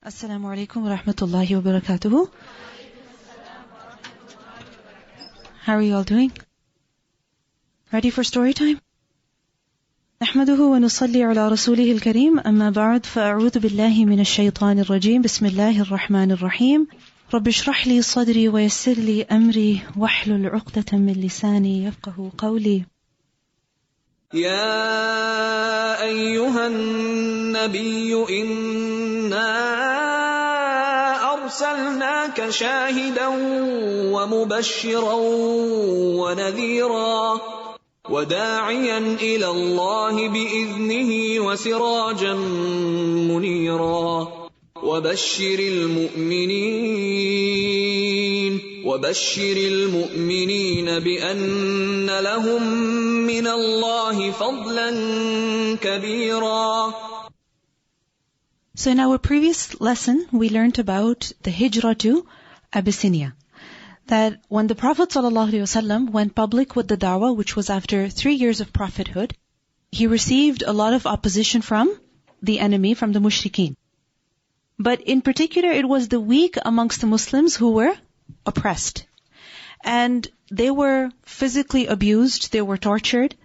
Assalamu alaikum wa rahmatullahi wa barakatuhu. How are you all doing? Ready for story time? نحمده ونصلي على رسوله الكريم أما بعد فأعوذ بالله من الشيطان الرجيم بسم الله الرحمن الرحيم رب اشرح لي صدري ويسر لي أمري واحلل عقدة من لساني يفقه قولي يا أيها النبي إنا أرسلناك شاهدا ومبشرا ونذيرا وداعيا إلى الله بإذنه وسراجا منيرا وبشر المؤمنين بأن لهم من الله فضلا كبيرا. So in our previous lesson, we learned about the hijrah to Abyssinia. That when the Prophet ﷺ went public with the da'wah, which was after 3 years of prophethood, he received a lot of opposition from the enemy, from the mushrikeen. But in particular, it was the weak amongst the Muslims who were oppressed. And they were physically abused, they were tortured.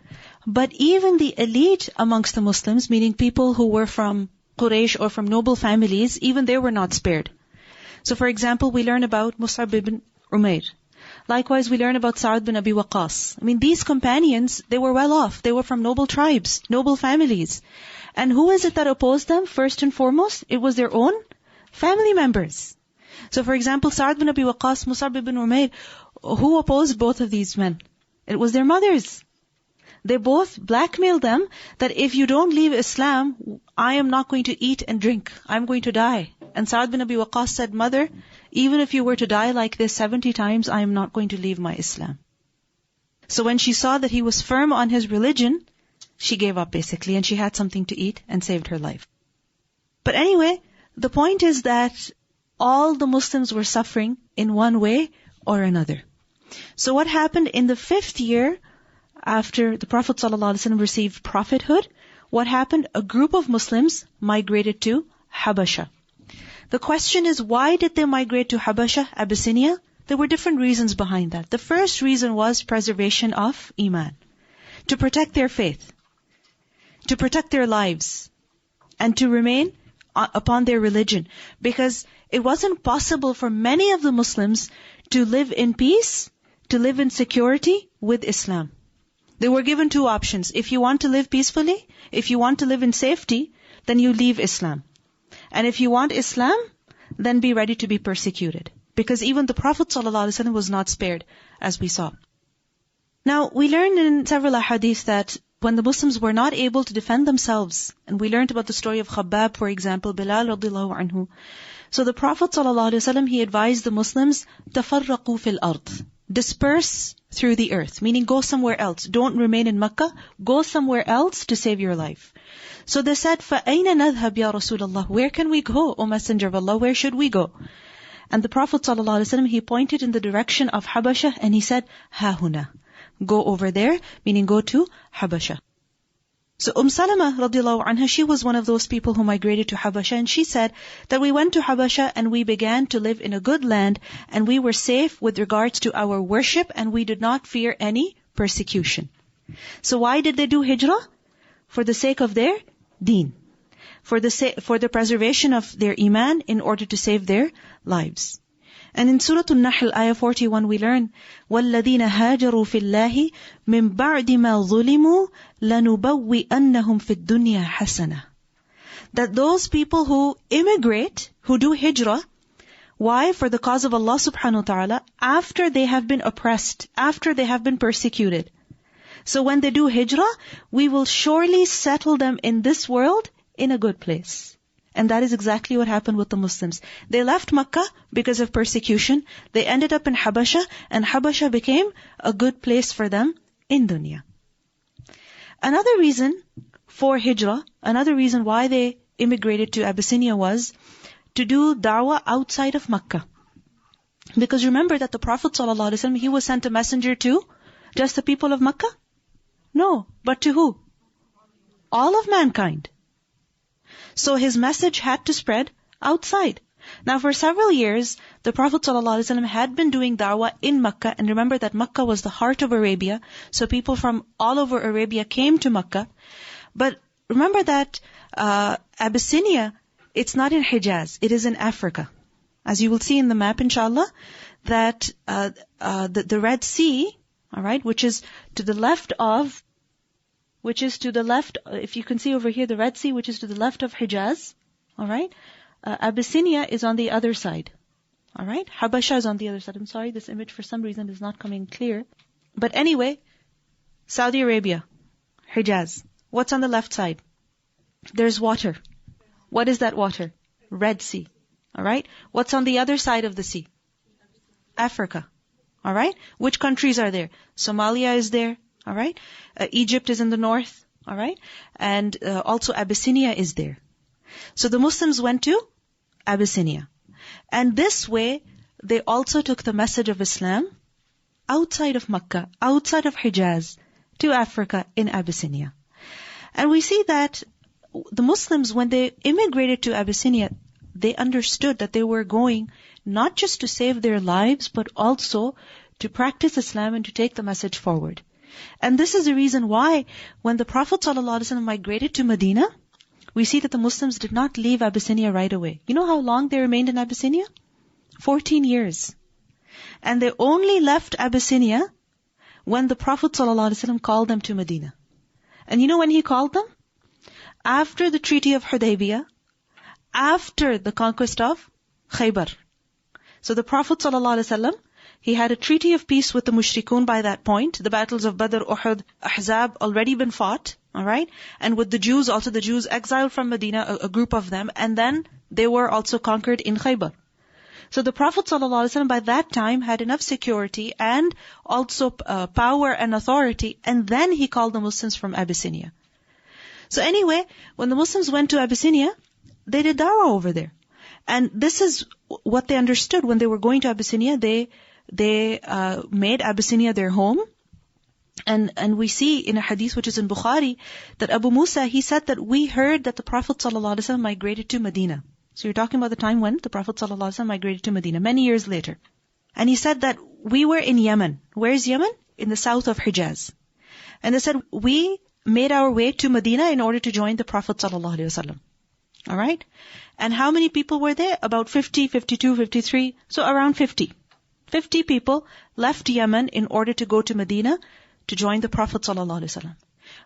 But even the elite amongst the Muslims, meaning people who were from Quraysh or from noble families, even they were not spared. So for example, we learn about Mus'ab ibn Umair. Likewise, we learn about Sa'ad bin Abi Waqqas. These companions, they were well off. They were from noble tribes, noble families. And who is it that opposed them? First and foremost, it was their own family members. So for example, Sa'ad bin Abi Waqqas, Mus'ab ibn Umair, who opposed both of these men? It was their mothers. They both blackmailed them that if you don't leave Islam, I am not going to eat and drink. I'm going to die. And Sa'ad bin Abi Waqqas said, Mother, even if you were to die like this 70 times, I am not going to leave my Islam. So when she saw that he was firm on his religion, she gave up basically, and she had something to eat and saved her life. But anyway, the point is that all the Muslims were suffering in one way or another. So what happened in the 5th year after the Prophet ﷺ received prophethood, what happened? A group of Muslims migrated to Habasha. The question is, why did they migrate to Habasha, Abyssinia? There were different reasons behind that. The first reason was preservation of Iman. To protect their faith. To protect their lives. And to remain upon their religion. Because it wasn't possible for many of the Muslims to live in peace, to live in security with Islam. They were given 2 options. If you want to live peacefully, if you want to live in safety, then you leave Islam. And if you want Islam, then be ready to be persecuted. Because even the Prophet ﷺ was not spared, as we saw. Now, we learned in several ahadith that when the Muslims were not able to defend themselves, and we learned about the story of Khabbab, for example, Bilal radiyallahu anhu. So the Prophet ﷺ, he advised the Muslims, تَفَرَّقُوا فِي الْأَرْضِ, disperse through the earth, meaning go somewhere else. Don't remain in Makkah, go somewhere else to save your life. So they said, فَأَيْنَ نَذْهَبْ يَا رَسُولَ اللَّهِ, where can we go, O Messenger of Allah, where should we go? And the Prophet ﷺ, he pointed in the direction of Habasha and he said, هَا هُنَا, go over there, meaning go to Habasha. So Salama radiallahu anha, she was one of those people who migrated to Habasha, and she said that we went to Habasha and we began to live in a good land and we were safe with regards to our worship and we did not fear any persecution. So why did they do hijrah? For the sake of their deen. For the preservation of their iman in order to save their lives. And in Surah An-Nahl, ayah 41, we learn, وَالَّذِينَ هَاجَرُوا فِي اللَّهِ مِن بَعْدِ مَا ظُلِمُوا لَنُبَوِّئَنَّهُمْ فِي الدُّنْيَا حَسَنَةً. That those people who immigrate, who do hijrah, why? For the cause of Allah subhanahu wa ta'ala, after they have been oppressed, after they have been persecuted. So when they do hijrah, we will surely settle them in this world in a good place. And that is exactly what happened with the Muslims. They left Makkah because of persecution. They ended up in Habasha, and Habasha became a good place for them in dunya. Another reason for hijrah, another reason why they immigrated to Abyssinia was to do da'wah outside of Makkah. Because remember that the Prophet ﷺ, he was sent a messenger to just the people of Makkah? No, but to who? All of mankind. So his message had to spread outside. Now for several years, the Prophet ﷺ had been doing da'wah in Makkah, and remember that Makkah was the heart of Arabia, so people from all over Arabia came to Makkah. But remember that Abyssinia, it's not in Hijaz, it is in Africa. As you will see in the map, inshallah, that the Red Sea, alright, which is to the left, if you can see over here, the Red Sea, which is to the left of Hijaz, alright, Abyssinia is on the other side. Alright? Habasha is on the other side. I'm sorry, this image for some reason is not coming clear. But anyway, Saudi Arabia, Hijaz. What's on the left side? There's water. What is that water? Red Sea. Alright? What's on the other side of the sea? Africa. Alright? Which countries are there? Somalia is there. Alright? Egypt is in the north. Alright? And also Abyssinia is there. So the Muslims went to Abyssinia. And this way, they also took the message of Islam outside of Makkah, outside of Hijaz, to Africa in Abyssinia. And we see that the Muslims, when they immigrated to Abyssinia, they understood that they were going not just to save their lives, but also to practice Islam and to take the message forward. And this is the reason why, when the Prophet ﷺ migrated to Medina, we see that the Muslims did not leave Abyssinia right away. You know how long they remained in Abyssinia? 14 years. And they only left Abyssinia when the Prophet ﷺ called them to Medina. And you know when he called them? After the Treaty of Hudaybiyah, after the conquest of Khaybar. So the Prophet ﷺ, he had a treaty of peace with the mushrikun by that point. The battles of Badr, Uhud, Ahzab already been fought. Alright? And with the Jews, also the Jews exiled from Medina, a group of them, and then they were also conquered in Khaybar. So the Prophet ﷺ by that time had enough security and also power and authority, and then he called the Muslims from Abyssinia. So anyway, when the Muslims went to Abyssinia, they did da'wah over there. And this is what they understood when they were going to Abyssinia. They made Abyssinia their home. And we see in a hadith which is in Bukhari that Abu Musa, he said that we heard that the Prophet ﷺ migrated to Medina. So you're talking about the time when the Prophet ﷺ migrated to Medina, many years later. And he said that we were in Yemen. Where is Yemen? In the south of Hijaz. And they said, we made our way to Medina in order to join the Prophet ﷺ. Alright? And how many people were there? About 50, 52, 53, so around 50. 50 people left Yemen in order to go to Medina to join the Prophet ﷺ.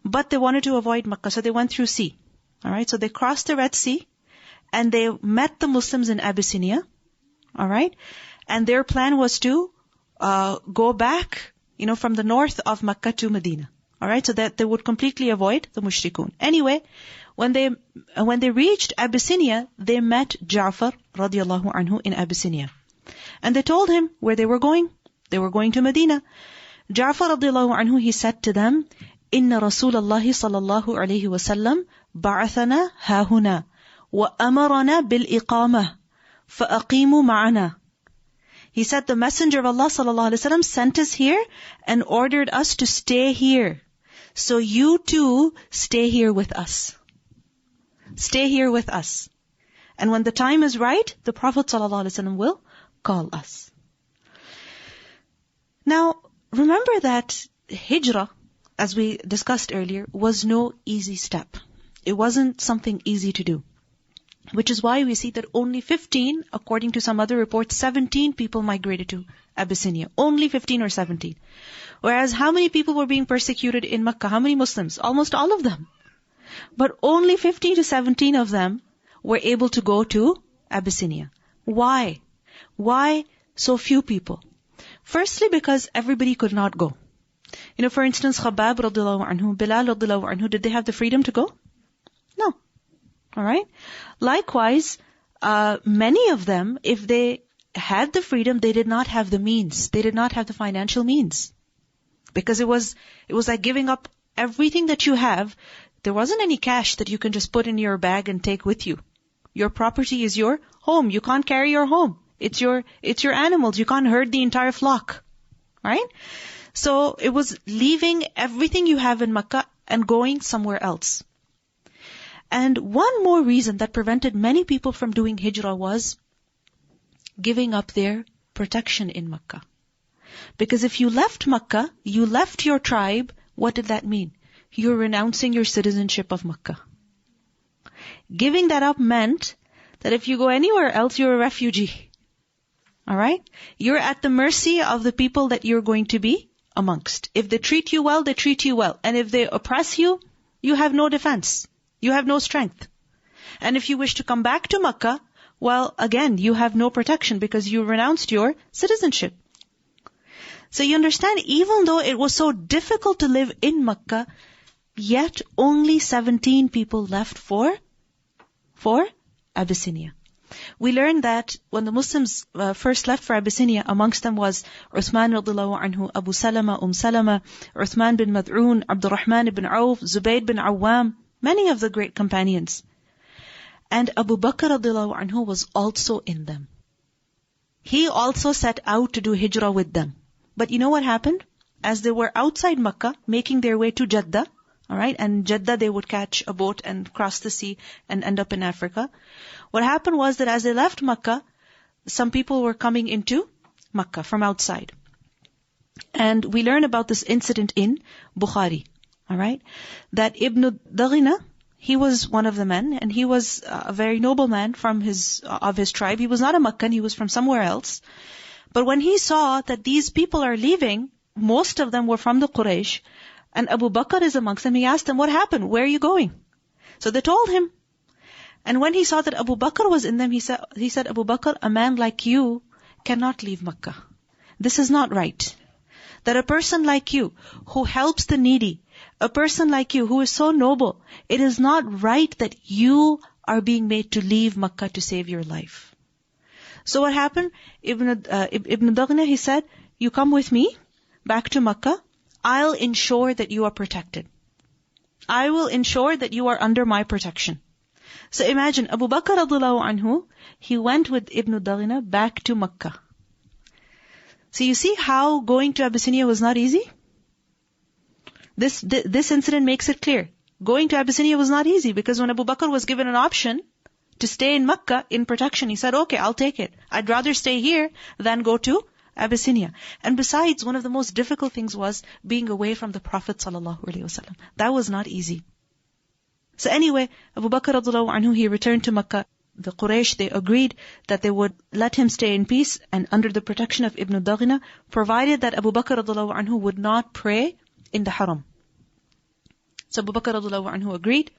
But they wanted to avoid Makkah, so they went through sea. Alright, so they crossed the Red Sea, and they met the Muslims in Abyssinia. Alright, and their plan was to go back, from the north of Makkah to Medina. Alright, so that they would completely avoid the mushrikun. Anyway, when they reached Abyssinia, they met Ja'far radiallahu anhu in Abyssinia. And they told him where they were going. They were going to Medina. Ja'far radiallahu anhu, he said to them, Inna Rasulallahi sallallahu alayhi wa sallam ba'athana hahuna wa amarana bil iqamah fa aqimu ma'ana. He said the Messenger of Allah sallallahu alayhi wa sallam sent us here and ordered us to stay here. So you too stay here with us. Stay here with us. And when the time is right, the Prophet sallallahu alayhi wa sallam will call us. Now, remember that hijrah, as we discussed earlier, was no easy step. It wasn't something easy to do. Which is why we see that only 15, according to some other reports, 17 people migrated to Abyssinia. Only 15 or 17. Whereas how many people were being persecuted in Makkah? How many Muslims? Almost all of them. But only 15 to 17 of them were able to go to Abyssinia. Why? Why so few people? Firstly, because everybody could not go. For instance, Khabbab radiallahu anhu, Bilal radiallahu anhu, did they have the freedom to go? No. Alright? Likewise, many of them, if they had the freedom, they did not have the means. They did not have the financial means. Because it was like giving up everything that you have. There wasn't any cash that you can just put in your bag and take with you. Your property is your home. You can't carry your home. It's your animals. You can't herd the entire flock. Right? So it was leaving everything you have in Makkah and going somewhere else. And one more reason that prevented many people from doing hijrah was giving up their protection in Makkah. Because if you left Makkah, you left your tribe, what did that mean? You're renouncing your citizenship of Makkah. Giving that up meant that if you go anywhere else, you're a refugee. Alright? You're at the mercy of the people that you're going to be amongst. If they treat you well, they treat you well. And if they oppress you, you have no defense. You have no strength. And if you wish to come back to Makkah, well, again, you have no protection because you renounced your citizenship. So you understand, even though it was so difficult to live in Makkah, yet only 17 people left for Abyssinia. We learned that when the Muslims first left for Abyssinia, amongst them was Uthman radiallahu anhu, Abu Salama, Salama, Uthman bin Mad'un, Abdurrahman ibn Auf, Zubair bin Awam, many of the great companions. And Abu Bakr radiallahu anhu was also in them. He also set out to do hijrah with them. But you know what happened? As they were outside Makkah, making their way to Jeddah, alright, and Jeddah they would catch a boat and cross the sea and end up in Africa. What happened was that as they left Makkah, some people were coming into Makkah from outside. And we learn about this incident in Bukhari, alright, that Ibn Daghina, he was one of the men, and he was a very noble man of his tribe. He was not a Meccan, he was from somewhere else. But when he saw that these people are leaving, most of them were from the Quraysh, and Abu Bakr is amongst them, he asked them, what happened? Where are you going? So they told him. And when he saw that Abu Bakr was in them, he said, Abu Bakr, a man like you cannot leave Makkah. This is not right. That a person like you, who helps the needy, a person like you who is so noble, it is not right that you are being made to leave Makkah to save your life. So what happened? Ibn Daghna, he said, you come with me back to Makkah. I'll ensure that you are protected. I will ensure that you are under my protection. So imagine, Abu Bakr radiallahu anhu, he went with Ibn Daghna back to Makkah. So you see how going to Abyssinia was not easy? This incident makes it clear. Going to Abyssinia was not easy because when Abu Bakr was given an option to stay in Makkah in protection, he said, okay, I'll take it. I'd rather stay here than go to Abyssinia. And besides, one of the most difficult things was being away from the Prophet ﷺ. That was not easy. So anyway, Abu Bakr radiallahu anhu, he returned to Makkah. The Quraysh, they agreed that they would let him stay in peace and under the protection of Ibn Daghina, provided that Abu Bakr radiallahu anhu would not pray in the Haram. So Abu Bakr radiallahu anhu agreed,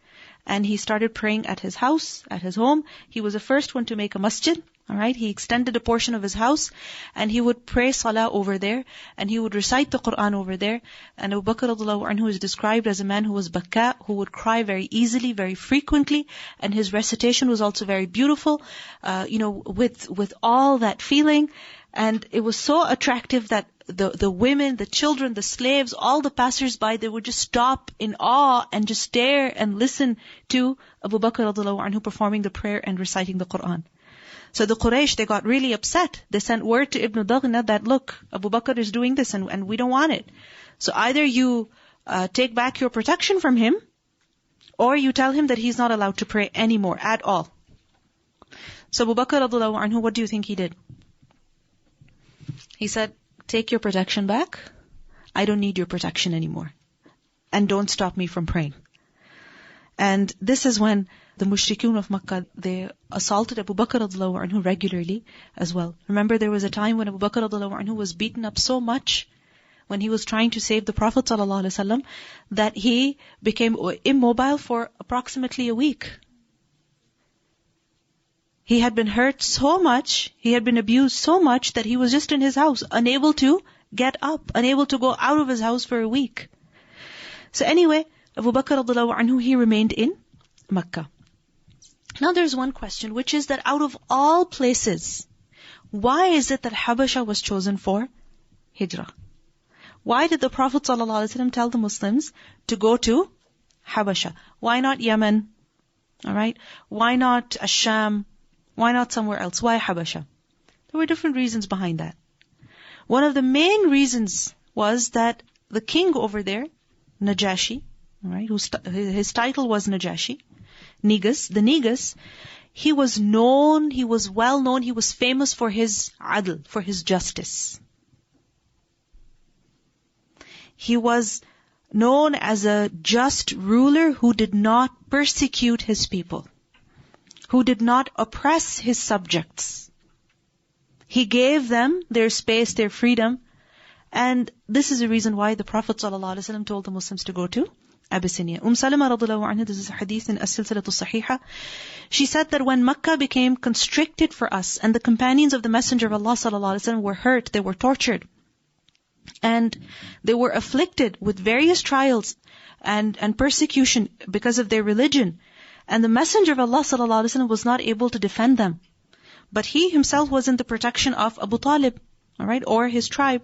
and he started praying at his house, at his home. He was the first one to make a masjid. Alright, he extended a portion of his house, and he would pray salah over there, and he would recite the Quran over there. And Abu Bakr radiallahu anhu is described as a man who was bakka, who would cry very easily, very frequently, and his recitation was also very beautiful, with all that feeling. And it was so attractive that the women, the children, the slaves, all the passers-by, they would just stop in awe and just stare and listen to Abu Bakr radiallahu anhu performing the prayer and reciting the Quran. So the Quraysh, they got really upset. They sent word to Ibn Daghna that, look, Abu Bakr is doing this and we don't want it. So either you take back your protection from him, or you tell him that he's not allowed to pray anymore at all. So Abu Bakr radiallahu anhu, what do you think he did? He said, take your protection back. I don't need your protection anymore. And don't stop me from praying. And this is when the mushrikun of Makkah, they assaulted Abu Bakr radiallahu anhu regularly as well. Remember, there was a time when Abu Bakr radiallahu anhu was beaten up so much when he was trying to save the Prophet ﷺ that he became immobile for approximately a week. He had been hurt so much, he had been abused so much that he was just in his house, unable to get up, unable to go out of his house for a week. So anyway, Abu Bakr radiallahu anhu, he remained in Makkah. Now there's one question, which is that out of all places, why is it that Habasha was chosen for hijrah? Why did the Prophet ﷺ tell the Muslims to go to Habasha? Why not Yemen? Alright? Why not Asham? Why not somewhere else? Why Habasha? There were different reasons behind that. One of the main reasons was that the king over there, Najashi, alright, his title was Najashi. Negus, the Negus, he was well known, he was famous for his adl, for his justice. He was known as a just ruler who did not persecute his people, who did not oppress his subjects. He gave them their space, their freedom, and this is the reason why the Prophet ﷺ told the Muslims to go to Abyssinia. Salama radiallahu anha, this is a hadith in As-Silsilatu Sahiha. She said that when Makkah became constricted for us and the companions of the Messenger of Allah ﷺ were hurt, they were tortured, and they were afflicted with various trials and persecution because of their religion. And the Messenger of Allah ﷺ was not able to defend them. But he himself was in the protection of Abu Talib, alright, or his tribe.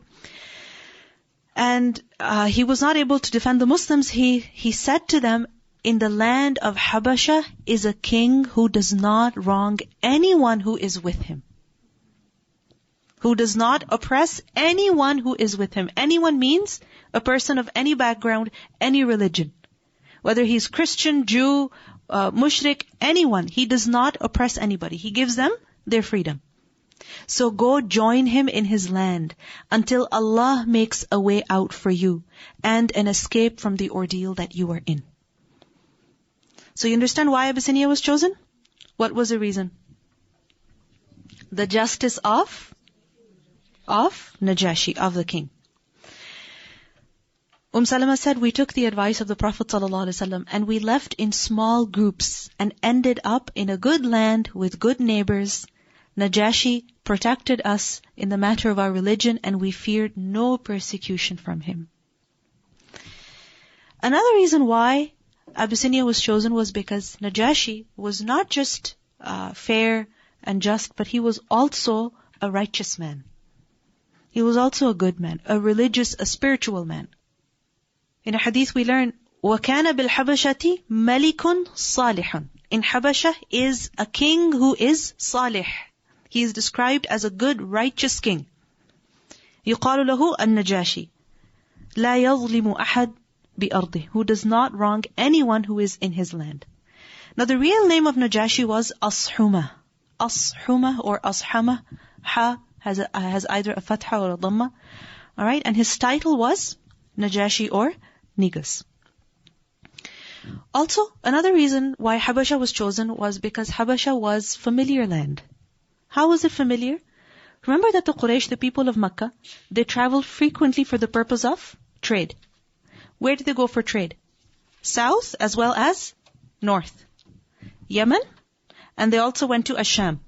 And he was not able to defend the Muslims. He said to them, in the land of Habasha is a king who does not wrong anyone who is with him, who does not oppress anyone who is with him. Anyone means a person of any background, any religion. Whether he's Christian, Jew, mushrik, anyone. He does not oppress anybody. He gives them their freedom. So go join him in his land until Allah makes a way out for you and an escape from the ordeal that you are in. So you understand why Abyssinia was chosen? What was the reason? The justice of Najashi, of the king. Salama said, we took the advice of the Prophet ﷺ and we left in small groups and ended up in a good land with good neighbors. Najashi protected us in the matter of our religion and we feared no persecution from him. Another reason why Abyssinia was chosen was because Najashi was not just fair and just, but he was also a righteous man. He was also a good man, a religious, a spiritual man. In a hadith we learn, وَكَانَ بِالْحَبَشَةِ مَلِكٌ صَالِحٌ. In Habasha is a king who is salih. He is described as a good, righteous king. يُقَالُ لَهُ النَّجَاشِي. لَا يَظْلِمُ أَحَدْ بِأَرْضِهِ. Who does not wrong anyone who is in his land. Now the real name of Najashi was Ashuma. Ashuma or Ashama. Ha has either a fatha or a dhamma. Alright, and his title was Najashi or Negus. Also, another reason why Habasha was chosen was because Habasha was familiar land. How was it familiar? Remember that the Quraysh, the people of Makkah, they traveled frequently for the purpose of trade. Where did they go for trade? South as well as north. Yemen, and they also went to Asham.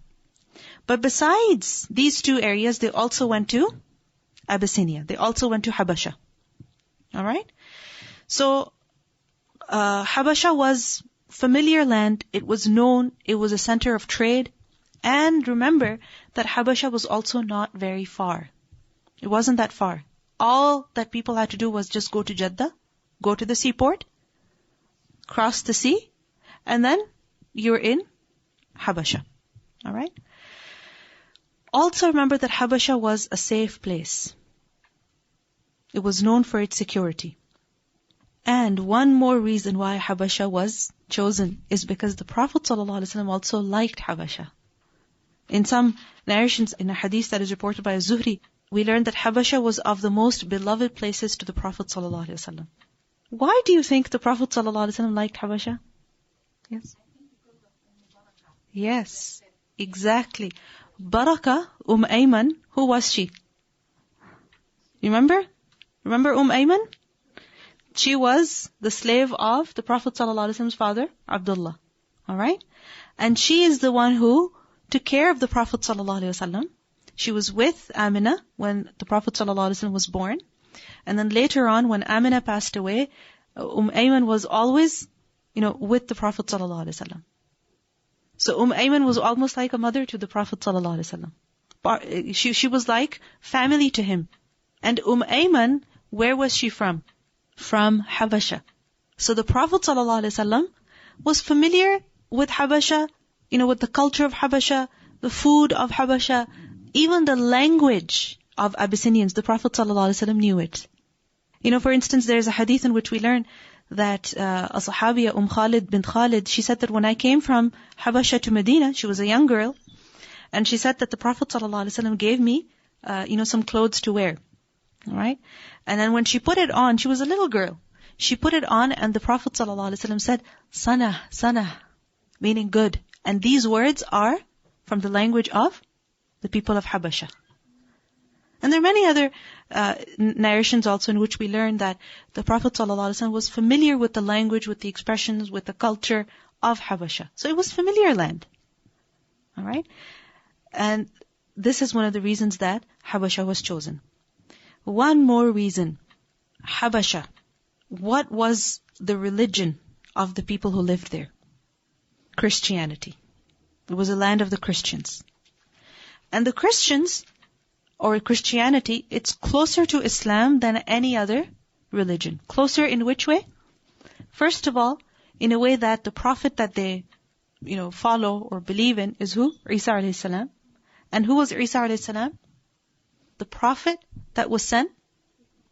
But besides these two areas, they also went to Abyssinia. They also went to Habasha. Alright? So, Habasha was familiar land. It was known. It was a center of trade. And remember that Habasha was also not very far. It wasn't that far. All that people had to do was just go to Jeddah, go to the seaport, cross the sea, and then you're in Habasha. Alright? Also remember that Habasha was a safe place. It was known for its security. And one more reason why Habasha was chosen is because the Prophet ﷺ also liked Habasha. In some narrations, in a hadith that is reported by Zuhri, we learned that Habasha was of the most beloved places to the Prophet ﷺ. Why do you think the Prophet ﷺ liked Habasha? Yes? Yes, exactly. Baraka, Ayman, who was she? Remember? Remember Ayman? She was the slave of the Prophet ﷺ's father, Abdullah. Alright? And she is the one who took care of the Prophet ﷺ. She was with Amina when the Prophet ﷺ was born. And then later on, when Amina passed away, Ayman was always, with the Prophet ﷺ. So Ayman was almost like a mother to the Prophet ﷺ. She was like family to him. And Ayman, where was she from? From Habasha. So the Prophet ﷺ was familiar with Habasha, with the culture of Habasha, the food of Habasha, even the language of Abyssinians. The Prophet ﷺ knew it. For instance, there's a hadith in which we learn that a Sahabiya, Khalid bint Khalid, she said that when I came from Habasha to Medina, she was a young girl, and she said that the Prophet ﷺ gave me, some clothes to wear. Alright? And then when she put it on, she was a little girl. She put it on and the Prophet ﷺ said, Sana, Sana, meaning good. And these words are from the language of the people of Habasha. And there are many other narrations also in which we learn that the Prophet ﷺ was familiar with the language, with the expressions, with the culture of Habasha. So it was familiar land. Alright? And this is one of the reasons that Habasha was chosen. One more reason. Habasha. What was the religion of the people who lived there? Christianity. It was a land of the Christians. And the Christians, or Christianity, it's closer to Islam than any other religion. Closer in which way? First of all, in a way that the prophet that they, follow or believe in is who? Isa alayhi salam. And who was Isa alayhi salam? The prophet that was sent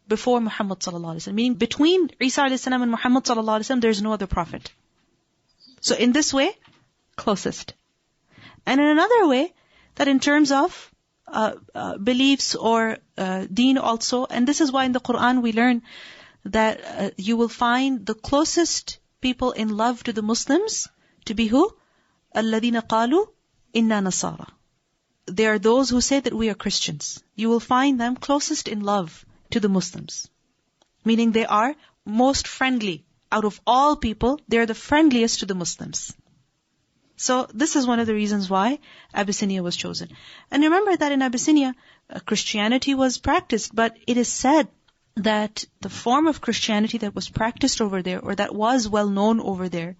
before Muhammad sallallahu alaihi wasallam. Meaning between Isa alayhi salam and Muhammad sallallahu alaihi wasallam, there's no other prophet. So in this way, closest. And in another way, that in terms of beliefs or deen also, and this is why in the Quran we learn that you will find the closest people in love to the Muslims to be who? الَّذِينَ قَالُوا إِنَّا نَصَارَى. They are those who say that we are Christians. You will find them closest in love to the Muslims. Meaning they are most friendly. Out of all people, they are the friendliest to the Muslims. So this is one of the reasons why Abyssinia was chosen. And remember that in Abyssinia, Christianity was practiced, but it is said that the form of Christianity that was practiced over there, or that was well known over there,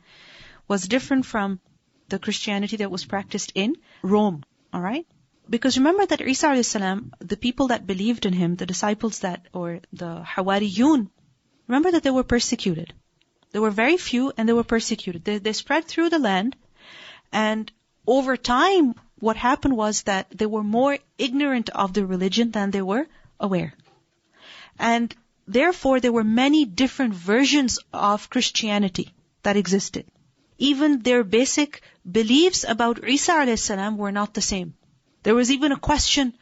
was different from the Christianity that was practiced in Rome. Alright? Because remember that Isa alayhi salam, the people that believed in him, the disciples that, or the Hawariyun, remember that they were persecuted. There were very few and they were persecuted. They spread through the land, and over time, what happened was that they were more ignorant of the religion than they were aware. And therefore, there were many different versions of Christianity that existed. Even their basic beliefs about Isa alayhi salam were not the same. There was even a question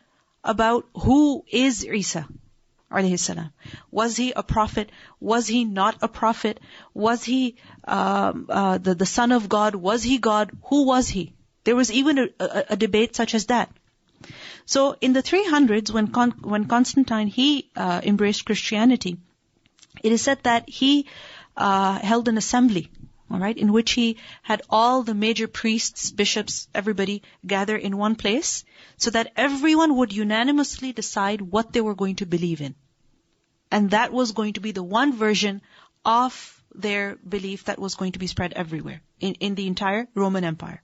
about who is Isa alayhi salam. Was he a prophet? Was he not a prophet? Was he the son of God? Was he God? Who was he? There was even a debate such as that. So in the 300s, when Constantine he embraced Christianity, it is said that he held an assembly. Alright, in which he had all the major priests, bishops, everybody gather in one place, so that everyone would unanimously decide what they were going to believe in. And that was going to be the one version of their belief that was going to be spread everywhere, in the entire Roman Empire.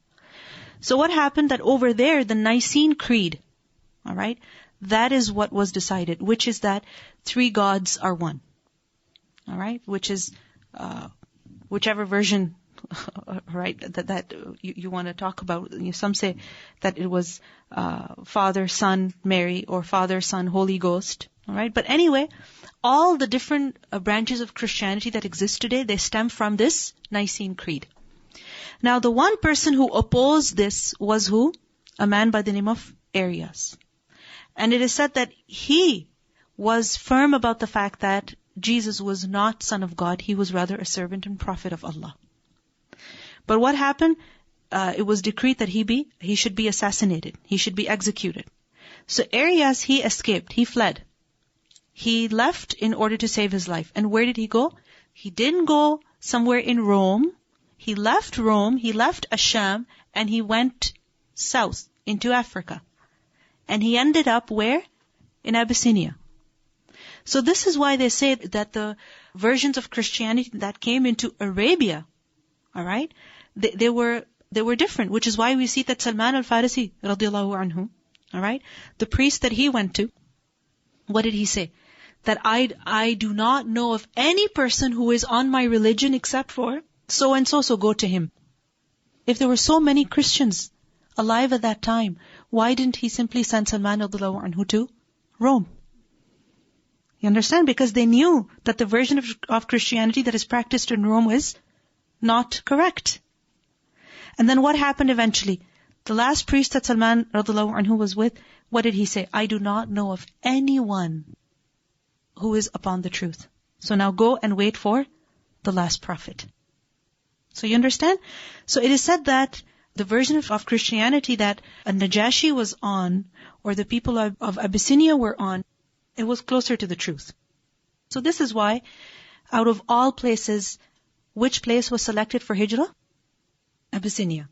So what happened that over there, the Nicene Creed, alright, that is what was decided, which is that three gods are one. Alright, which is, whichever version, right, that you want to talk about. Some say that it was Father, Son, Mary, or Father, Son, Holy Ghost. All right, but anyway, all the different branches of Christianity that exist today, they stem from this Nicene Creed. Now, the one person who opposed this was who? A man by the name of Arius. And it is said that he was firm about the fact that Jesus was not Son of God, he was rather a servant and prophet of Allah. But what happened? It was decreed that he should be assassinated, he should be executed. So Arius, he escaped, he fled. He left in order to save his life. And where did he go? He didn't go somewhere in Rome. He left Rome, he left Asham, and he went south into Africa. And he ended up where? In Abyssinia. So this is why they say that the versions of Christianity that came into Arabia, alright, they were different, which is why we see that Salman al-Farisi, radiallahu anhu, alright, the priest that he went to, what did he say? That I do not know of any person who is on my religion except for so and so, so go to him. If there were so many Christians alive at that time, why didn't he simply send Salman radiallahu anhu to Rome? You understand? Because they knew that the version of Christianity that is practiced in Rome is not correct. And then what happened eventually? The last priest that Salman radiallahu anhu was with, what did he say? I do not know of anyone who is upon the truth. So now go and wait for the last prophet. So you understand? So it is said that the version of Christianity that Najashi was on, or the people of Abyssinia were on, it was closer to the truth. So this is why, out of all places, which place was selected for Hijrah? Abyssinia.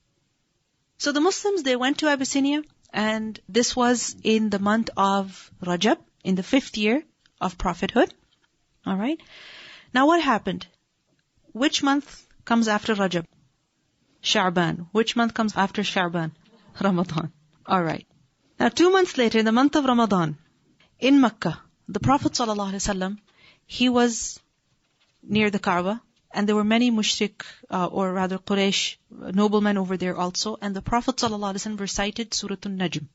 So the Muslims, they went to Abyssinia, and this was in the month of Rajab, in the 5th year of prophethood. Alright? Now what happened? Which month comes after Rajab? Sha'ban. Which month comes after Sha'ban? Ramadan. Alright. Now 2 months later, in the month of Ramadan, in Makkah, the Prophet ﷺ, he was near the Kaaba, and there were many mushrik, or rather Quraysh, noblemen over there also, and the Prophet ﷺ recited Surah An-Najm.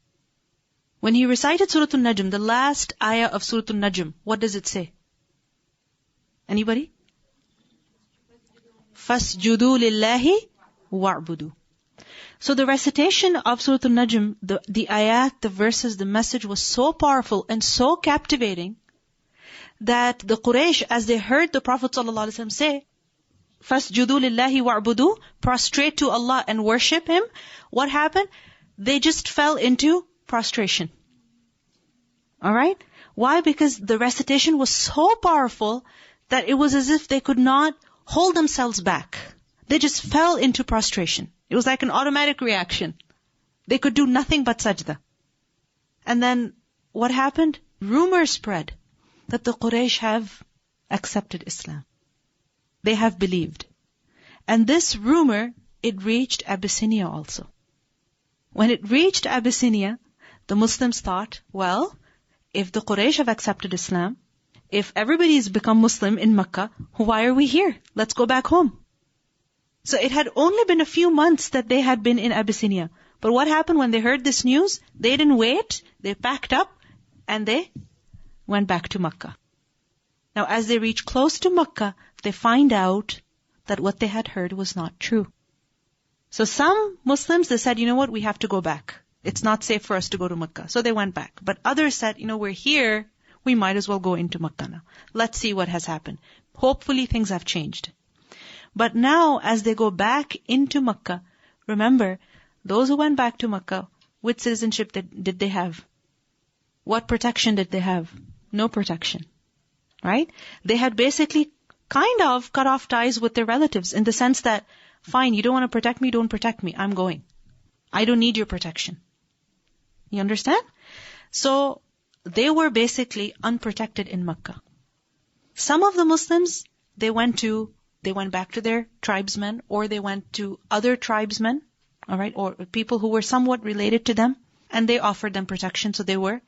When he recited Surah An-Najm, the last ayah of Surah An-Najm, what does it say? Anybody? فَاسْجُدُوا لِلَّهِ وَاعْبُدُوا. So the recitation of Surah An-Najm, the ayat, the verses, the message was so powerful and so captivating that the Quraysh, as they heard the Prophet ﷺ say, فَاسْجُدُوا لِلَّهِ وَاعْبُدُوا, prostrate to Allah and worship Him, what happened? They just fell into prostration. Alright? Why? Because the recitation was so powerful that it was as if they could not hold themselves back. They just fell into prostration. It was like an automatic reaction. They could do nothing but sajda. And then what happened? Rumors spread that the Quraysh have accepted Islam. They have believed. And this rumor, it reached Abyssinia also. When it reached Abyssinia, the Muslims thought, well, if the Quraysh have accepted Islam, if everybody has become Muslim in Makkah, why are we here? Let's go back home. So it had only been a few months that they had been in Abyssinia. But what happened when they heard this news? They didn't wait. They packed up and they went back to Makkah. Now as they reach close to Makkah, they find out that what they had heard was not true. So some Muslims, they said, you know what, we have to go back. It's not safe for us to go to Makkah. So they went back. But others said, we're here, we might as well go into Makkah now. Let's see what has happened. Hopefully things have changed. But now, as they go back into Makkah, remember, those who went back to Makkah, which citizenship did they have? What protection did they have? No protection. Right? They had basically kind of cut off ties with their relatives in the sense that, fine, you don't want to protect me, don't protect me, I'm going. I don't need your protection. You understand? So, they were basically unprotected in Makkah. Some of the Muslims, they went back to their tribesmen, or they went to other tribesmen, alright, or people who were somewhat related to them, and they offered them protection, so they were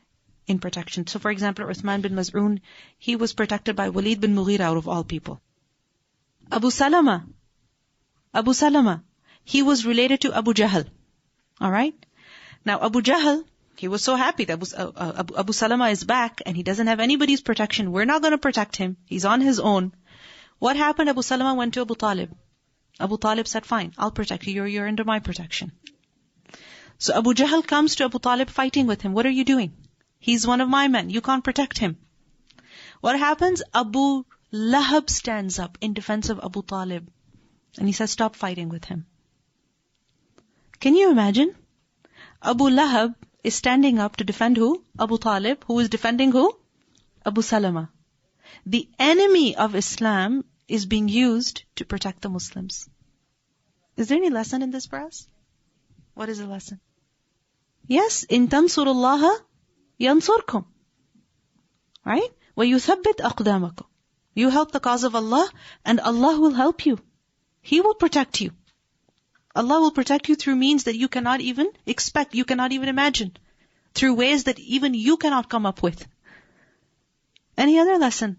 in protection. So for example, Uthman bin Maz'un, he was protected by Walid bin Mughira out of all people. Abu Salama, he was related to Abu Jahl. Alright? Now Abu Jahl, he was so happy that Abu Salama is back and he doesn't have anybody's protection. We're not going to protect him. He's on his own. What happened? Abu Salama went to Abu Talib. Abu Talib said, fine, I'll protect you. You're under my protection. So Abu Jahl comes to Abu Talib fighting with him. What are you doing? He's one of my men. You can't protect him. What happens? Abu Lahab stands up in defense of Abu Talib. And he says, stop fighting with him. Can you imagine? Abu Lahab is standing up to defend who? Abu Talib. Who is defending who? Abu Salama. The enemy of Islam is being used to protect the Muslims. Is there any lesson in this for us? What is the lesson? Yes, in tansurullaha yansurkum. Right? وَيُثَبِّتْ أَقْدَامَكُمْ. You help the cause of Allah, and Allah will help you. He will protect you. Allah will protect you through means that you cannot even expect, you cannot even imagine. Through ways that even you cannot come up with. Any other lesson?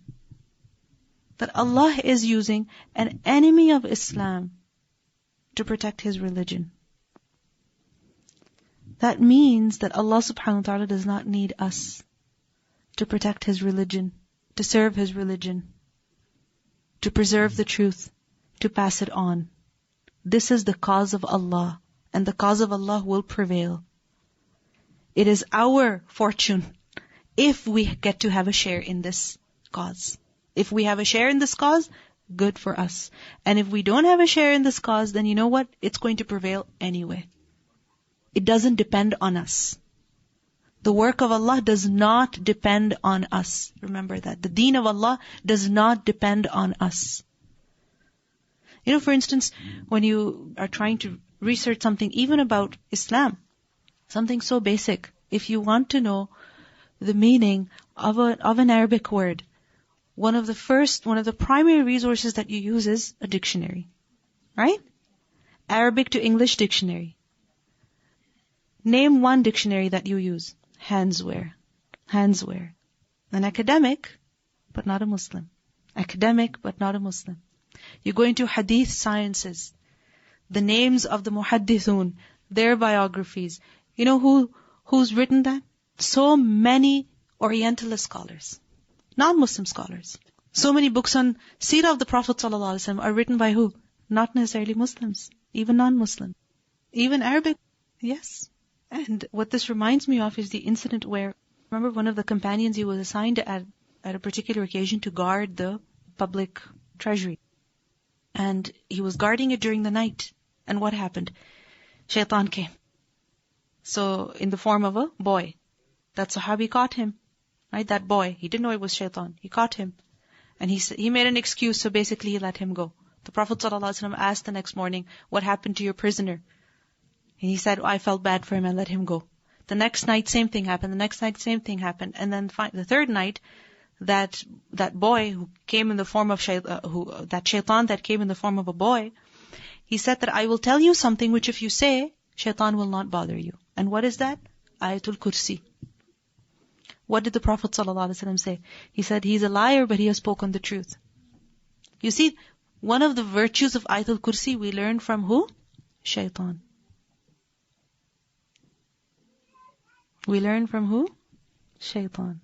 That Allah is using an enemy of Islam to protect His religion. That means that Allah subhanahu wa ta'ala does not need us to protect His religion. to serve His religion, to preserve the truth, to pass it on. This is the cause of Allah, and the cause of Allah will prevail. It is our fortune if we get to have a share in this cause. If we have a share in this cause, good for us. And if we don't have a share in this cause, then you know what? It's going to prevail anyway. It doesn't depend on us. The work of Allah does not depend on us. Remember that. The deen of Allah does not depend on us. You know, for instance, when you are trying to research something, even about Islam, something so basic, if you want to know the meaning of an Arabic word, one of the primary resources that you use is a dictionary. Right? Arabic to English dictionary. Name one dictionary that you use. Handswear. Handswear. An academic, but not a Muslim. Academic, but not a Muslim. You go into hadith sciences. The names of the muhaddithun, their biographies. You know who's written that? So many Orientalist scholars. Non-Muslim scholars. So many books on Seerah of the Prophet ﷺ are written by who? Not necessarily Muslims. Even non-Muslim. Even Arabic. Yes. And what this reminds me of is the incident where, remember one of the companions, he was assigned at a particular occasion to guard the public treasury. And he was guarding it during the night. And what happened? Shaitan came. So, in the form of a boy. That Sahabi caught him. Right? That boy. He didn't know it was Shaitan. He caught him. And he made an excuse, so basically he let him go. The Prophet ﷺ asked the next morning, what happened to your prisoner? And he said, I felt bad for him and let him go. The next night, same thing happened. The next night, same thing happened. And then the third night, that boy who came in the form of that shaitan that came in the form of a boy, he said that I will tell you something which if you say, shaitan will not bother you. And what is that? Ayatul Kursi. What did the Prophet ﷺ say? He said, he's a liar, but he has spoken the truth. You see, one of the virtues of Ayatul Kursi we learn from who? Shaitan. We learn from who? Shaitan.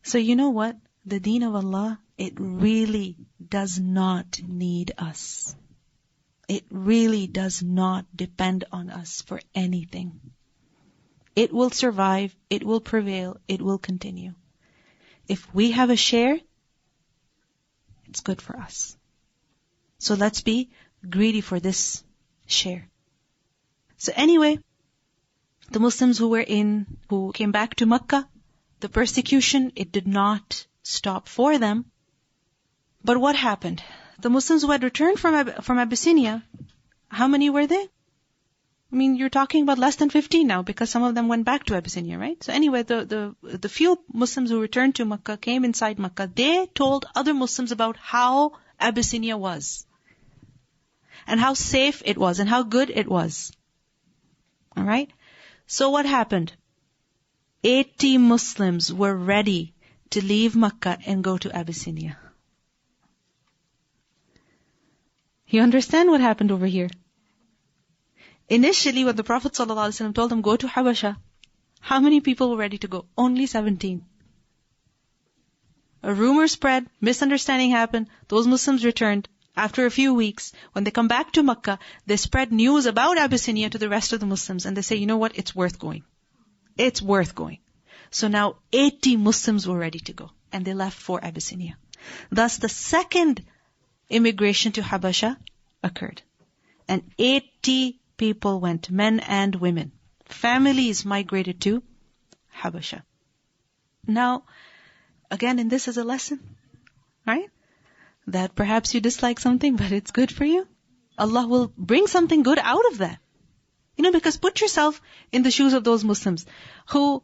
So you know what? The deen of Allah, it really does not need us. It really does not depend on us for anything. It will survive, it will prevail, it will continue. If we have a share, it's good for us. So let's be greedy for this share. So anyway, the Muslims who came back to Makkah, the persecution, it did not stop for them. But what happened? The Muslims who had returned from Abyssinia, how many were they? I mean, you're talking about less than 15 now, because some of them went back to Abyssinia, right? So anyway, the few Muslims who returned to Makkah, came inside Makkah, they told other Muslims about how Abyssinia was. And how safe it was, and how good it was. Alright? So what happened? 80 Muslims were ready to leave Makkah and go to Abyssinia. You understand what happened over here? Initially, when the Prophet ﷺ told them, go to Habasha, how many people were ready to go? Only 17. A rumor spread, misunderstanding happened, those Muslims returned. After a few weeks, when they come back to Makkah, they spread news about Abyssinia to the rest of the Muslims, and they say, you know what, it's worth going. It's worth going. So now 80 Muslims were ready to go, and they left for Abyssinia. Thus the second immigration to Habasha occurred. And 80 people went, men and women. Families migrated to Habasha. Now, again, in this is a lesson, right? That perhaps you dislike something, but it's good for you. Allah will bring something good out of that. You know, because put yourself in the shoes of those Muslims who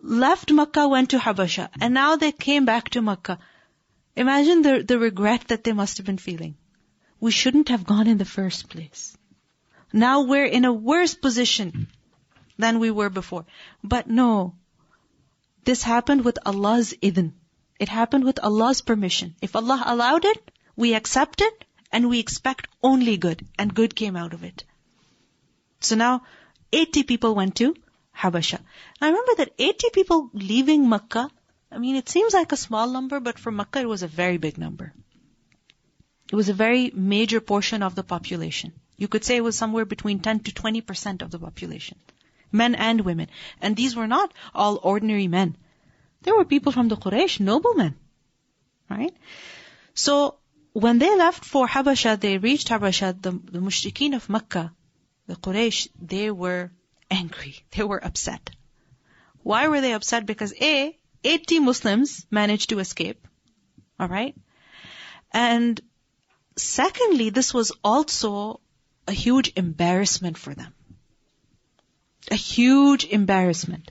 left Makkah, went to Habasha, and now they came back to Makkah. Imagine the regret that they must have been feeling. We shouldn't have gone in the first place. Now we're in a worse position than we were before. But no, this happened with Allah's idhn. It happened with Allah's permission. If Allah allowed it, we accept it, and we expect only good, and good came out of it. So now, 80 people went to Habasha. I remember that 80 people leaving Makkah. I mean, it seems like a small number, but for Makkah, it was a very big number. It was a very major portion of the population. You could say it was somewhere between 10 to 20% of the population. Men and women. And these were not all ordinary men. There were people from the Quraysh, noblemen. Right? So, when they left for Habasha, they reached Habasha, the mushrikeen of Makkah, the Quraysh, they were angry. They were upset. Why were they upset? Because 80 Muslims managed to escape. Alright? And secondly, this was also a huge embarrassment for them. A huge embarrassment.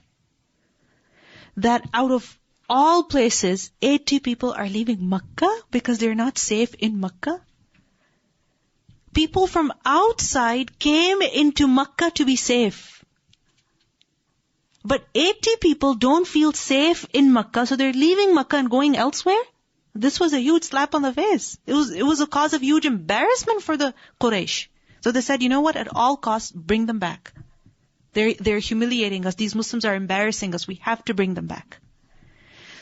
That out of all places, 80 people are leaving Makkah because they're not safe in Makkah. People from outside came into Makkah to be safe. But 80 people don't feel safe in Makkah, so they're leaving Makkah and going elsewhere. This was a huge slap on the face. It was a cause of huge embarrassment for the Quraysh. So they said, you know what, at all costs, bring them back. They're humiliating us. These Muslims are embarrassing us. We have to bring them back.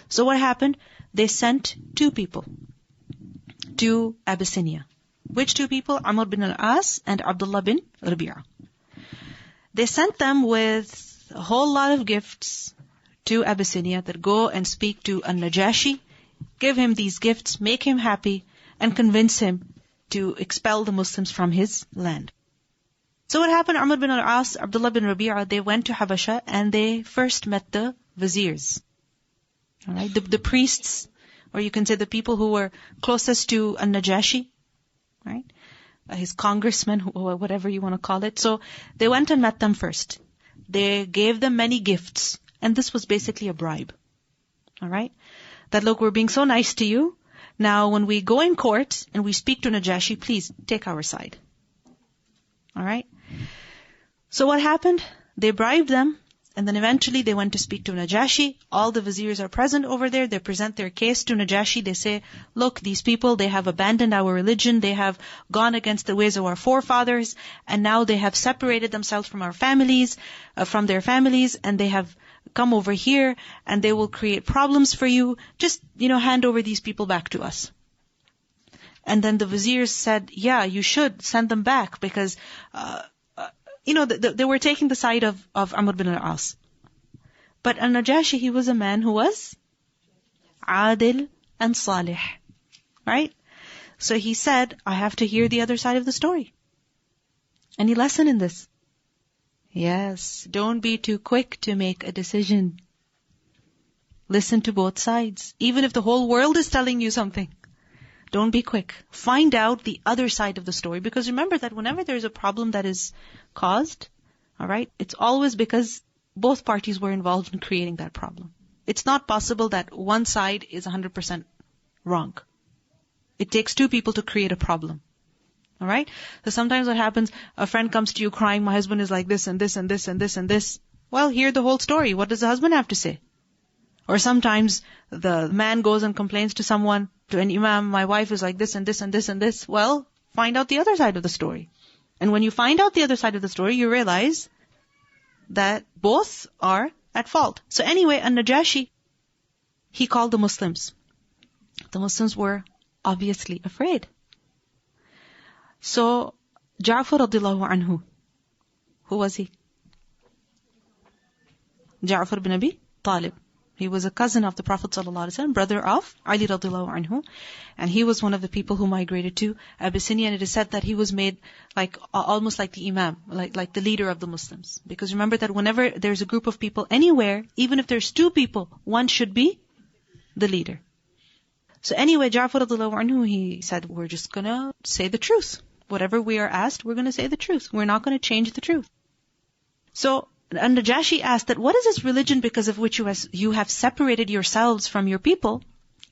So what happened? They sent 2 people to Abyssinia. Which 2 people? Amr bin al-As and Abdullah bin Rabi'ah. They sent them with a whole lot of gifts to Abyssinia that go and speak to An-Najashi, give him these gifts, make him happy, and convince him to expel the Muslims from his land. So what happened? Amr bin al-As, Abdullah bin Rabi'ah, they went to Habasha and they first met the viziers. Alright, the priests, or you can say the people who were closest to An-Najashi, right? His congressman, whatever you want to call it. So they went and met them first. They gave them many gifts, and this was basically a bribe. Alright? That look, we're being so nice to you. Now when we go in court and we speak to Najashi, please take our side. Alright? So what happened? They bribed them. And then eventually they went to speak to Najashi. All the viziers are present over there. They present their case to Najashi. They say, look, these people, they have abandoned our religion. They have gone against the ways of our forefathers. And now they have separated themselves from our families, from their families. And they have come over here and they will create problems for you. Just, hand over these people back to us. And then the viziers said, yeah, you should send them back because, they were taking the side of Amr bin al-As. But An-Najashi, he was a man who was adil and salih. Right? So he said, I have to hear the other side of the story. Any lesson in this? Yes. Don't be too quick to make a decision. Listen to both sides. Even if the whole world is telling you something. Don't be quick. Find out the other side of the story. Because remember that whenever there's a problem that is caused, alright, it's always because both parties were involved in creating that problem. It's not possible that one side is 100% wrong. It takes 2 people to create a problem. Alright? So sometimes what happens, a friend comes to you crying, my husband is like this and this and this and this and this. Well, hear the whole story. What does the husband have to say? Or sometimes the man goes and complains to someone, to an imam, my wife is like this and this and this and this. Well, find out the other side of the story. And when you find out the other side of the story, you realize that both are at fault. So anyway, An-Najashi, he called the Muslims. The Muslims were obviously afraid. So, Ja'far radiallahu anhu, who was he? Ja'far bin Abi Talib. He was a cousin of the Prophet ﷺ, brother of Ali radiallahu anhu. And he was one of the people who migrated to Abyssinia. And it is said that he was made almost like the imam, like the leader of the Muslims. Because remember that whenever there's a group of people anywhere, even if there's 2 people, one should be the leader. So anyway, Ja'far radiallahu anhu, he said, we're just gonna say the truth. Whatever we are asked, we're gonna say the truth. We're not gonna change the truth. So, An-Najashi asked that, what is this religion because of which you have separated yourselves from your people?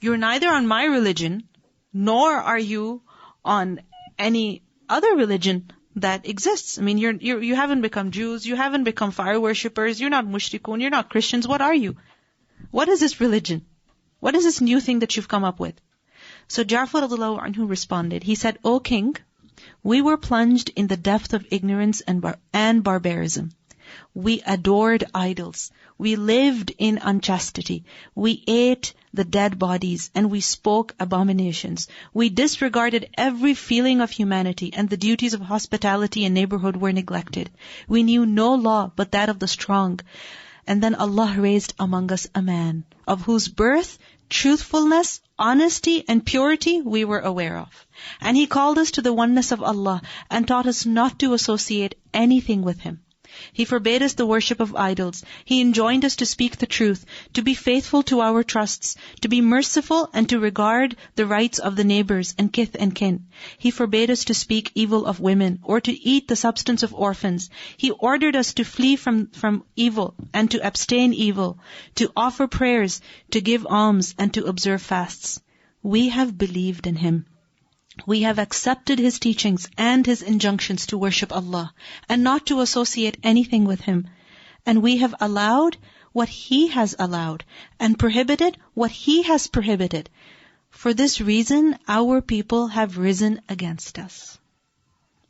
You're neither on my religion, nor are you on any other religion that exists. I mean, you haven't become Jews, you haven't become fire worshippers, you're not mushrikun, you're not Christians, what are you? What is this religion? What is this new thing that you've come up with? So Ja'far radiallahu anhu responded, he said, O king, we were plunged in the depth of ignorance and barbarism. We adored idols. We lived in unchastity. We ate the dead bodies and we spoke abominations. We disregarded every feeling of humanity, and the duties of hospitality and neighborhood were neglected. We knew no law but that of the strong. And then Allah raised among us a man, of whose birth, truthfulness, honesty, and purity we were aware of. And he called us to the oneness of Allah and taught us not to associate anything with Him. He forbade us the worship of idols. He enjoined us to speak the truth, to be faithful to our trusts, to be merciful, and to regard the rights of the neighbors and kith and kin. He forbade us to speak evil of women or to eat the substance of orphans. He ordered us to flee from evil and to abstain evil, to offer prayers, to give alms, and to observe fasts. We have believed in Him. We have accepted His teachings and His injunctions to worship Allah and not to associate anything with Him. And we have allowed what He has allowed and prohibited what He has prohibited. For this reason, our people have risen against us.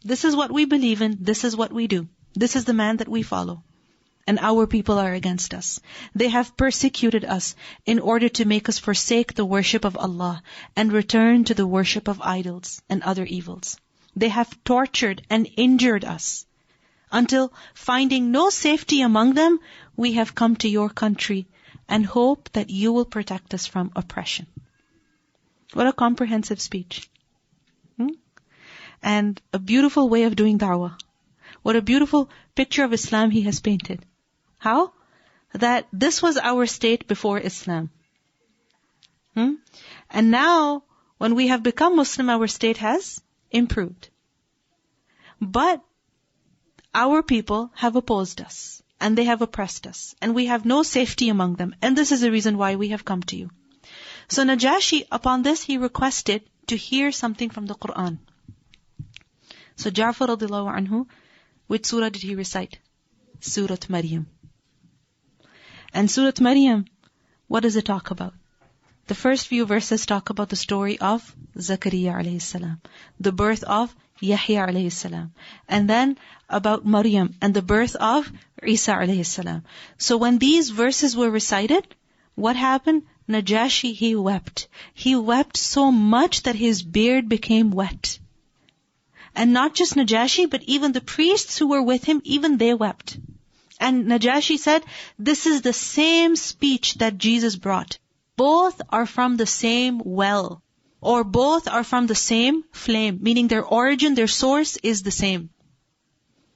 This is what we believe in. This is what we do. This is the man that we follow. And our people are against us. They have persecuted us in order to make us forsake the worship of Allah and return to the worship of idols and other evils. They have tortured and injured us until, finding no safety among them, we have come to your country and hope that you will protect us from oppression. What a comprehensive speech. And a beautiful way of doing da'wah. What a beautiful picture of Islam he has painted. How? That this was our state before Islam. And now, when we have become Muslim, our state has improved. But our people have opposed us, and they have oppressed us, and we have no safety among them. And this is the reason why we have come to you. So Najashi, upon this, he requested to hear something from the Quran. So Ja'far radiallahu anhu, which surah did he recite? Surah Maryam. And Surah Maryam, what does it talk about? The first few verses talk about the story of Zakaria alayhi salam, the birth of Yahya alayhi salam, and then about Maryam and the birth of Isa alayhi salam. So when these verses were recited, what happened? Najashi, he wept. He wept so much that his beard became wet. And not just Najashi, but even the priests who were with him, even they wept. And Najashi said, this is the same speech that Jesus brought. Both are from the same well, or both are from the same flame, meaning their origin, their source is the same.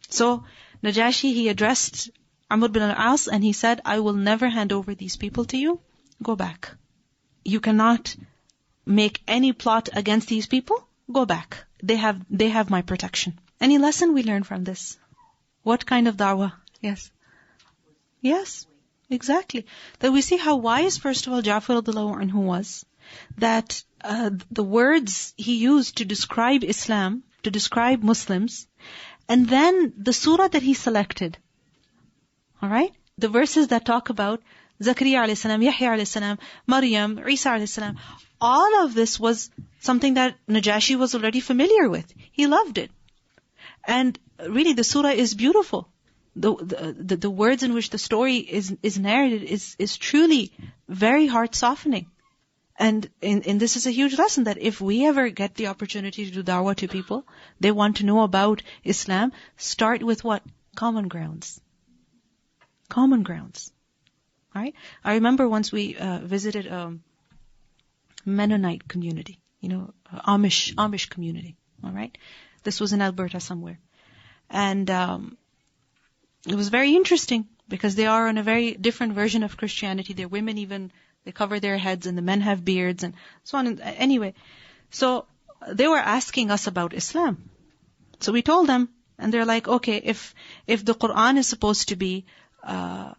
So Najashi, he addressed Amr bin al-As and he said, I will never hand over these people to you. Go back. You cannot make any plot against these people. Go back. They have my protection. Any lesson we learn from this? What kind of da'wah? Yes. Yes, exactly. That we see how wise, first of all, Ja'far radiallahu anhu was. That the words he used to describe Islam, to describe Muslims, and then the surah that he selected. Alright? The verses that talk about Zakaria alayhi salam, Yahya alayhi salam, Maryam, Isa alayhi salam. All of this was something that Najashi was already familiar with. He loved it. And really the surah is beautiful. The words in which the story is narrated is truly very heart softening. And this is a huge lesson that if we ever get the opportunity to do da'wah to people, they want to know about Islam, start with what? Common grounds. Common grounds. Right? I remember once we visited a Mennonite community, Amish community. All right? This was in Alberta somewhere. And it was very interesting because they are on a very different version of Christianity. Their women even, they cover their heads and the men have beards and so on. Anyway, so they were asking us about Islam. So we told them, and they're like, okay, if the Quran is supposed to be a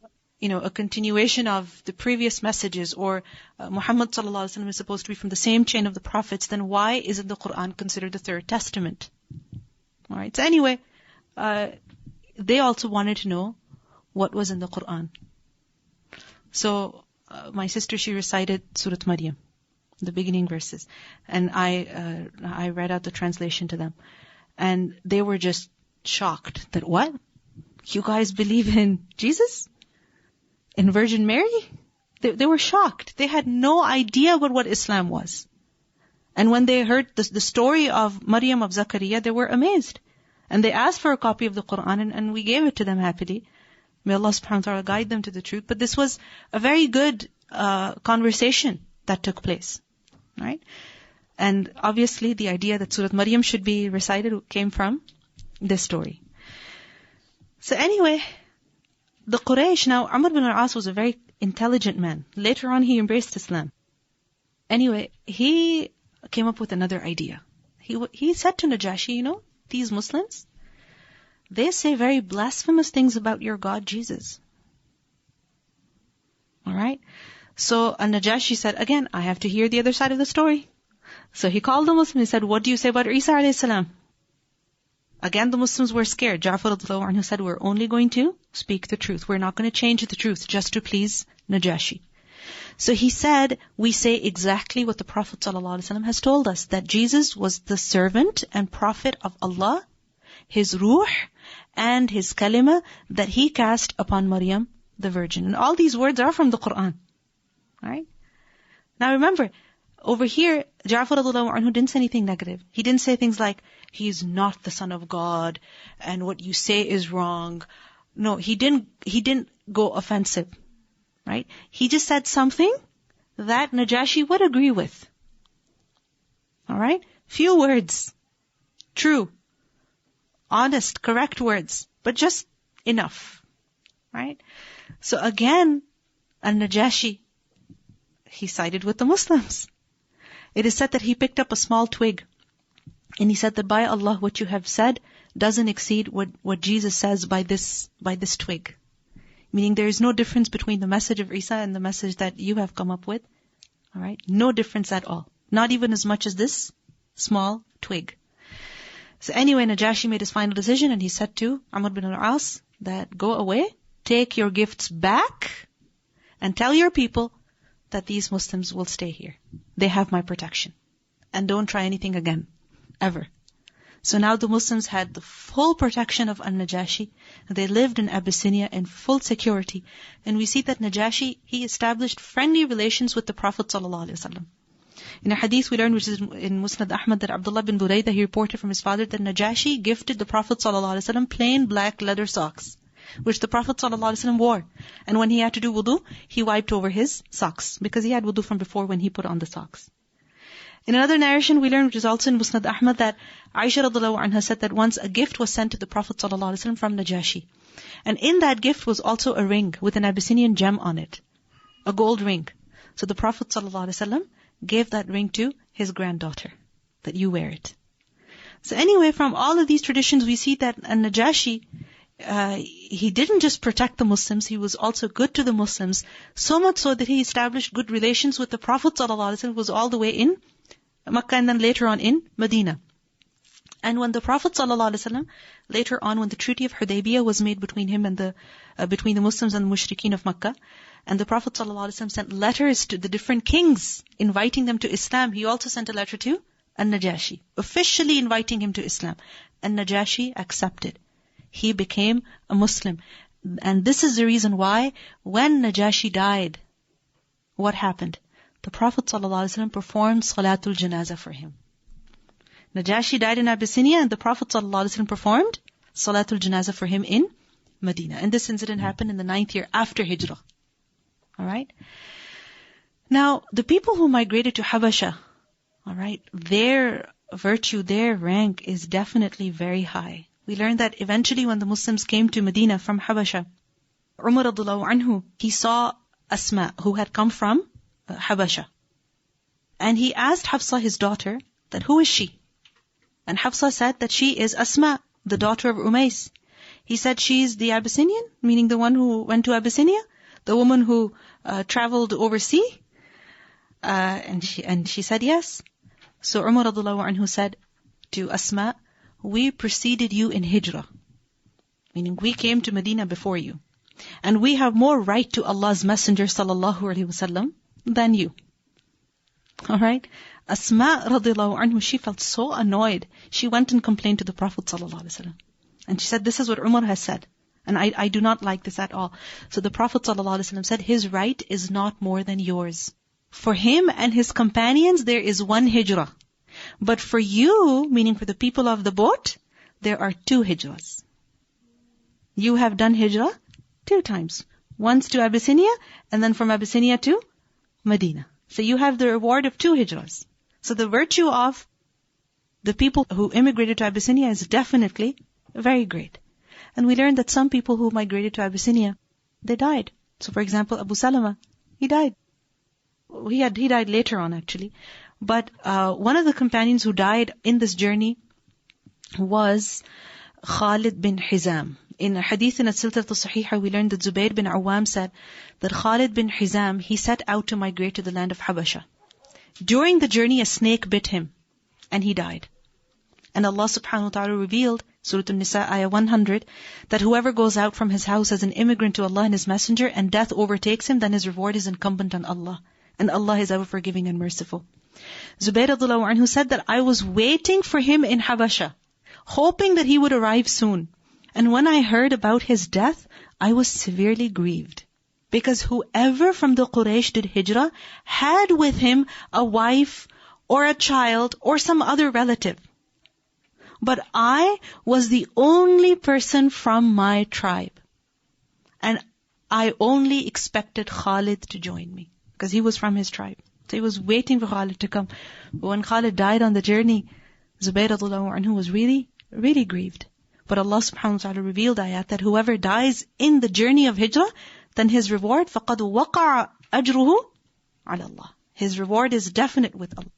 continuation of the previous messages, or Muhammad sallallahu alaihi wasallam is supposed to be from the same chain of the prophets, then why isn't the Quran considered the third testament? All right. So anyway, they also wanted to know what was in the Quran. So my sister, she recited Surah Maryam, the beginning verses, and I read out the translation to them, and they were just shocked that what? You guys believe in Jesus? In Virgin Mary? They were shocked. They had no idea what Islam was. And when they heard the story of Maryam of Zakaria, they were amazed. And they asked for a copy of the Quran, and we gave it to them happily. May Allah subhanahu wa ta'ala guide them to the truth. But this was a very good conversation that took place. Right? And obviously the idea that Surah Maryam should be recited came from this story. So anyway, the Quraysh, now Amr bin al-As was a very intelligent man. Later on he embraced Islam. Anyway, he came up with another idea. He said to Najashi, these Muslims, they say very blasphemous things about your God Jesus. Alright? So Najashi said, again, I have to hear the other side of the story. So he called the Muslims and said, what do you say about Isa alayhi salam? Again, the Muslims were scared. Ja'far radhiyallahu anhu said, we're only going to speak the truth. We're not going to change the truth just to please Najashi. So he said, we say exactly what the Prophet ﷺ has told us, that Jesus was the servant and prophet of Allah, his ruh, and his kalima that he cast upon Maryam, the virgin. And all these words are from the Quran. Right? Now remember, over here, Ja'far radhiyallahu anhu didn't say anything negative. He didn't say things like, he is not the son of God, and what you say is wrong. No, he didn't go offensive. Right? He just said something that Najashi would agree with. Alright? Few words. True. Honest, correct words. But just enough. Right? So again, Najashi, he sided with the Muslims. It is said that he picked up a small twig and he said that by Allah, what you have said doesn't exceed what Jesus says by this twig. Meaning there is no difference between the message of Isa and the message that you have come up with. Alright? No difference at all. Not even as much as this small twig. So anyway, Najashi made his final decision and he said to Amr bin al-As that go away, take your gifts back, and tell your people that these Muslims will stay here. They have my protection. And don't try anything again. Ever. So now the Muslims had the full protection of Najashi. They lived in Abyssinia in full security. And we see that Najashi, he established friendly relations with the Prophet ﷺ. In a hadith we learned, which is in Musnad Ahmad, that Abdullah bin Buraydah, he reported from his father that Najashi gifted the Prophet ﷺ plain black leather socks, which the Prophet ﷺ wore. And when he had to do wudu, he wiped over his socks, because he had wudu from before when he put on the socks. In another narration we learn, which is also in Musnad Ahmad, that Aisha radhiyallahu anha said that once a gift was sent to the Prophet ﷺ from Najashi. And in that gift was also a ring with an Abyssinian gem on it. A gold ring. So the Prophet ﷺ gave that ring to his granddaughter, that you wear it. So anyway, from all of these traditions we see that Najashi, he didn't just protect the Muslims, he was also good to the Muslims, so much so that he established good relations with the Prophet ﷺ, who was all the way in Makkah and then later on in Medina. And when the Prophet ﷺ, later on when the Treaty of Hudaybiyah was made between him and between the Muslims and the Mushrikeen of Makkah, and the Prophet ﷺ sent letters to the different kings inviting them to Islam, he also sent a letter to Najashi, officially inviting him to Islam. And Najashi accepted. He became a Muslim. And this is the reason why when Najashi died, what happened? The Prophet ﷺ performed Salatul Janazah for him. Najashi died in Abyssinia and the Prophet ﷺ performed Salatul Janazah for him in Medina. And this incident happened in the 9th year after Hijrah. Alright? Now, the people who migrated to Habasha, alright, their virtue, their rank is definitely very high. We learned that eventually when the Muslims came to Medina from Habasha, Umar radhiyallahu anhu, he saw Asma, who had come from Habasha. And he asked Hafsa, his daughter, that who is she? And Hafsa said that she is Asma, the daughter of Umais. He said she is the Abyssinian, meaning the one who went to Abyssinia, the woman who traveled overseas. And she said yes. So Umar radhiyallahu anhu said to Asma, we preceded you in Hijrah, meaning we came to Medina before you. And we have more right to Allah's Messenger sallallahu alaihi wasallam than you. Alright? Asma radhiyallahu anhu, she felt so annoyed. She went and complained to the Prophet sallallahu alaihi wasallam. And she said, this is what Umar has said. And I do not like this at all. So the Prophet ﷺ said, his right is not more than yours. For him and his companions, there is one hijrah. But for you, meaning for the people of the boat, there are 2 hijrahs. You have done hijrah 2 times. Once to Abyssinia, and then from Abyssinia to Medina. So you have the reward of 2 hijrahs. So the virtue of the people who immigrated to Abyssinia is definitely very great. And we learned that some people who migrated to Abyssinia, they died. So for example, Abu Salama, he died. He died later on actually. But one of the companions who died in this journey was Khalid bin Hizam. In a hadith in As-Silsilah As-Sahiha, we learned that Zubair bin Awam said that Khalid bin Hizam, he set out to migrate to the land of Habasha. During the journey, a snake bit him, and he died. And Allah subhanahu wa ta'ala revealed, Surah An-Nisa, ayah 100, that whoever goes out from his house as an immigrant to Allah and His Messenger, and death overtakes him, then his reward is incumbent on Allah. And Allah is ever forgiving and merciful. Zubair radhiyallahu anhu said that I was waiting for him in Habasha, hoping that he would arrive soon. And when I heard about his death, I was severely grieved. Because whoever from the Quraysh did hijrah had with him a wife or a child or some other relative. But I was the only person from my tribe. And I only expected Khalid to join me. Because he was from his tribe. So he was waiting for Khalid to come. But when Khalid died on the journey, Zubair radhiyallahu anhu was really, really grieved. But Allah subhanahu wa ta'ala revealed ayat that whoever dies in the journey of hijrah, then his reward, فَقَدْ وَقَعَ أَجْرُهُ عَلَى اللَّهِ. His reward is definite with Allah.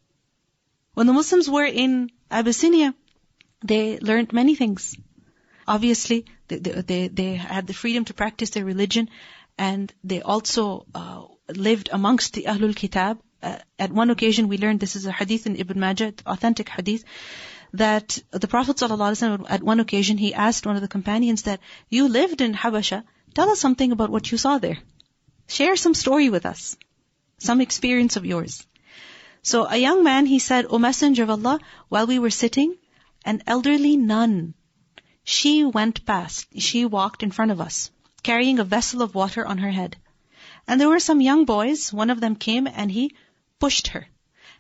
When the Muslims were in Abyssinia, they learned many things. Obviously, they had the freedom to practice their religion, and they also lived amongst the Ahlul Kitab. At one occasion, we learned, this is a hadith in Ibn Majah, authentic hadith, that the Prophet ﷺ, at one occasion, he asked one of the companions that, you lived in Habasha, tell us something about what you saw there. Share some story with us. Some experience of yours. So a young man, he said, O Messenger of Allah, while we were sitting, an elderly nun, she went past, she walked in front of us, carrying a vessel of water on her head. And there were some young boys, one of them came and he pushed her.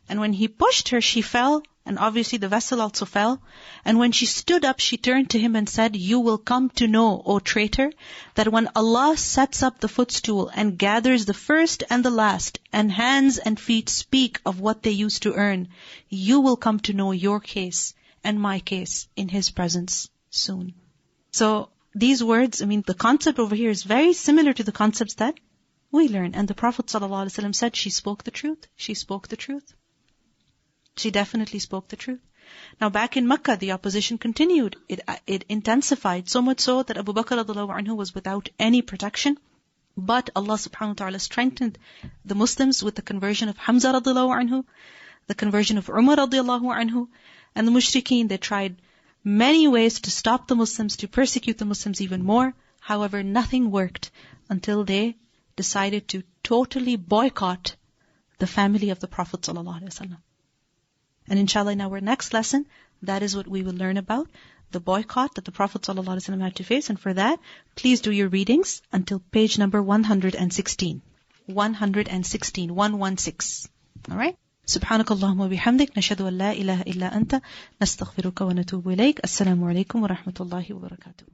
And when he pushed her, she fell, and obviously the vessel also fell. And when she stood up, she turned to him and said, you will come to know, O traitor, that when Allah sets up the footstool and gathers the first and the last, and hands and feet speak of what they used to earn, you will come to know your case and my case in His presence soon. So these words, the concept over here is very similar to the concepts that we learn. And the Prophet ﷺ said, she spoke the truth. She spoke the truth. She definitely spoke the truth. Now back in Makkah, the opposition continued. It intensified, so much so that Abu Bakr radhiyallahu anhu was without any protection. But Allah subhanahu wa ta'ala strengthened the Muslims with the conversion of Hamza radhiyallahu anhu, the conversion of Umar radhiyallahu anhu, and the mushrikeen. They tried many ways to stop the Muslims, to persecute the Muslims even more. However, nothing worked until they decided to totally boycott the family of the Prophet ﷺ. And inshallah, in our next lesson, that is what we will learn about, the boycott that the Prophet ﷺ had to face. And for that, please do your readings until page number 116. 116. Alright? سبحانك اللهم وبحمدك نشهد أن لا إله إلا أنت نستغفرك ونتوب إليك. السلام عليكم ورحمة الله وبركاته.